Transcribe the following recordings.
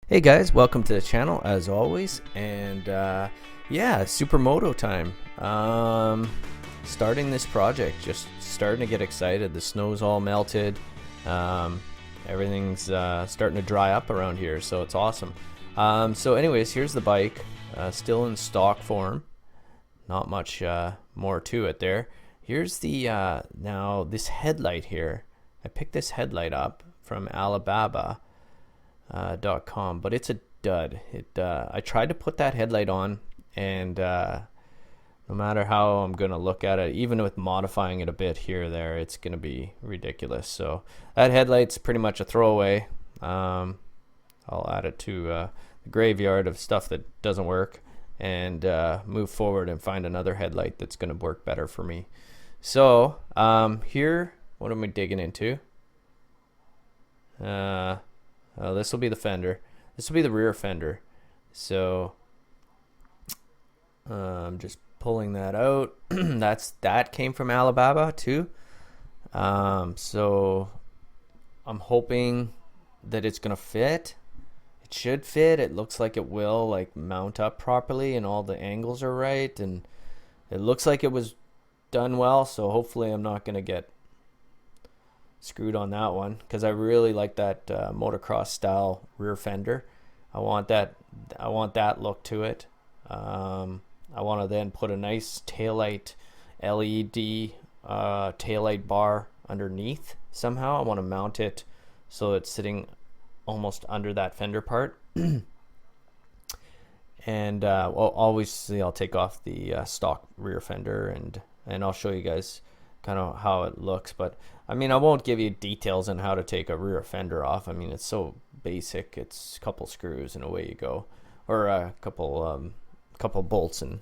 Hey guys, welcome to the channel as always, and yeah, SuperMoto time. Starting this project, just starting to get excited. The snow's all melted, everything's starting to dry up around here, so it's awesome. So anyways, here's the bike, still in stock form. Not much more to it there. Here's the now this headlight here. I picked this headlight up from Alibaba. .com, but it's a dud. I tried to put that headlight on, and no matter how I'm gonna look at it, even with modifying it a bit here or there, it's gonna be ridiculous. So that headlight's pretty much a throwaway. I'll add it to the graveyard of stuff that doesn't work, and move forward and find another headlight that's gonna work better for me. So here, what am I digging into? This will be the fender. This will be the rear fender. So I'm just pulling that out. that came from Alibaba too. So I'm hoping that it's gonna fit. It should fit. It looks like it will, like, mount up properly and all the angles are right, and it looks like it was done well. So hopefully I'm not gonna get screwed on that one, because I really like that motocross style rear fender. I want that look to it. I want to then put a nice taillight LED taillight bar underneath somehow. I want to mount it so it's sitting almost under that fender part. And well, obviously I'll take off the stock rear fender, and I'll show you guys kind of how it looks. But I mean, I won't give you details on how to take a rear fender off. I mean, it's so basic. It's a couple screws and away you go, or a couple bolts and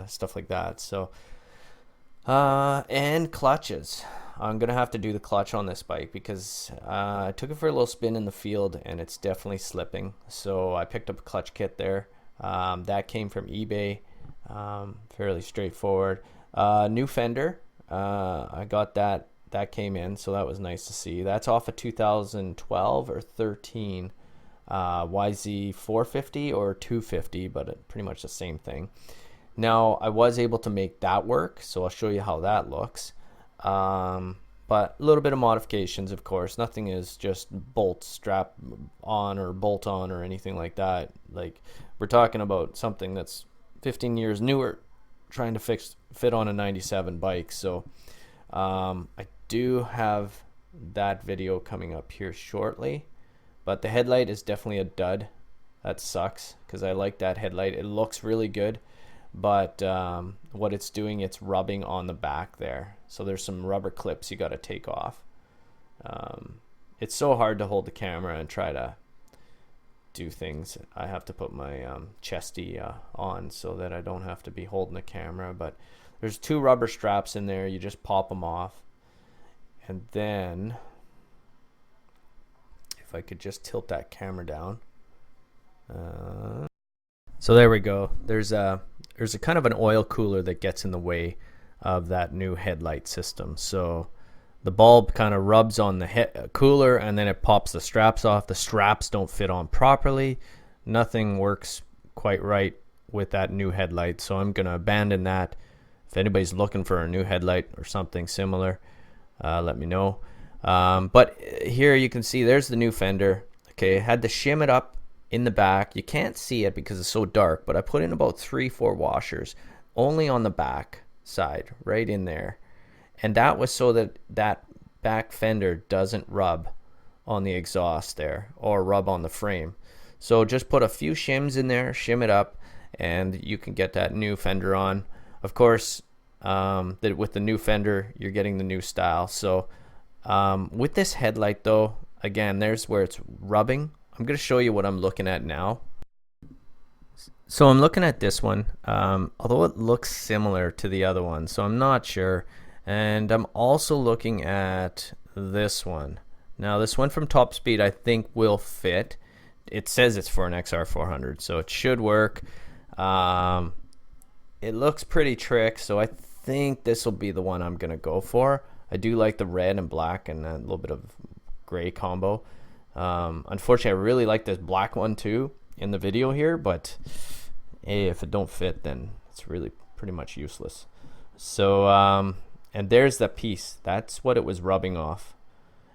stuff like that. So and clutches. I'm gonna have to do the clutch on this bike because I took it for a little spin in the field and it's definitely slipping. So I picked up a clutch kit there. That came from eBay. Fairly straightforward. New fender. I got that came in, so that was nice to see. That's off a 2012 or 13 YZ 450 or 250, but pretty much the same thing. Now I was able to make that work, so I'll show you how that looks. But a little bit of modifications, of course. Nothing is just bolt strap on or bolt on or anything like that. Like, we're talking about something that's 15 years newer, trying to fit on a 97 bike. So I do have that video coming up here shortly, but the headlight is definitely a dud. That sucks, because I like that headlight. It looks really good, but what it's doing, it's rubbing on the back there. So there's some rubber clips you got to take off. It's so hard to hold the camera and try to do things. I have to put my chesty on so that I don't have to be holding the camera. But there's two rubber straps in there. You just pop them off, and then if I could just tilt that camera down. So there we go. There's a kind of an oil cooler that gets in the way of that new headlight system. So the bulb kind of rubs on the cooler, and then it pops the straps off. The straps don't fit on properly. Nothing works quite right with that new headlight, so I'm going to abandon that. If anybody's looking for a new headlight or something similar, let me know. But here you can see there's the new fender. Okay, I had to shim it up in the back. You can't see it because it's so dark, but I put in about 3-4 washers only on the back side, right in there. And that was so that that back fender doesn't rub on the exhaust there or rub on the frame. So just put a few shims in there, shim it up, and you can get that new fender on. Of course, with the new fender, you're getting the new style. So with this headlight though, again, there's where it's rubbing. I'm going to show you what I'm looking at now. So I'm looking at this one, although it looks similar to the other one, so I'm not sure. And I'm also looking at this one. Now this one from Top Speed I think will fit. It says it's for an XR400, so it should work. It looks pretty trick, so I think this will be the one I'm going to go for. I do like the red and black and a little bit of gray combo. Unfortunately, I really like this black one too in the video here, but hey, if it don't fit, then it's really pretty much useless. So and there's that piece. That's what it was rubbing off.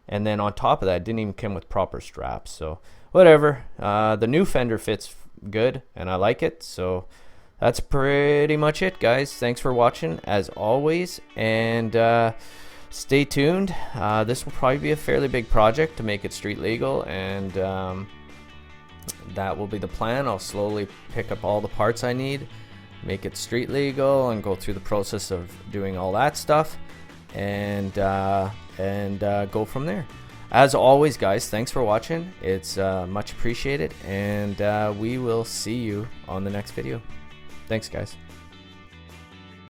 And then on top of that, it didn't even come with proper straps. So whatever. The new fender fits good and I like it. So that's pretty much it, guys. Thanks for watching as always, and stay tuned. This will probably be a fairly big project to make it street legal, and that will be the plan. I'll slowly pick up all the parts I need, make it street legal, and go through the process of doing all that stuff, and go from there. As always, guys, thanks for watching. It's much appreciated, and we will see you on the next video. Thanks, guys.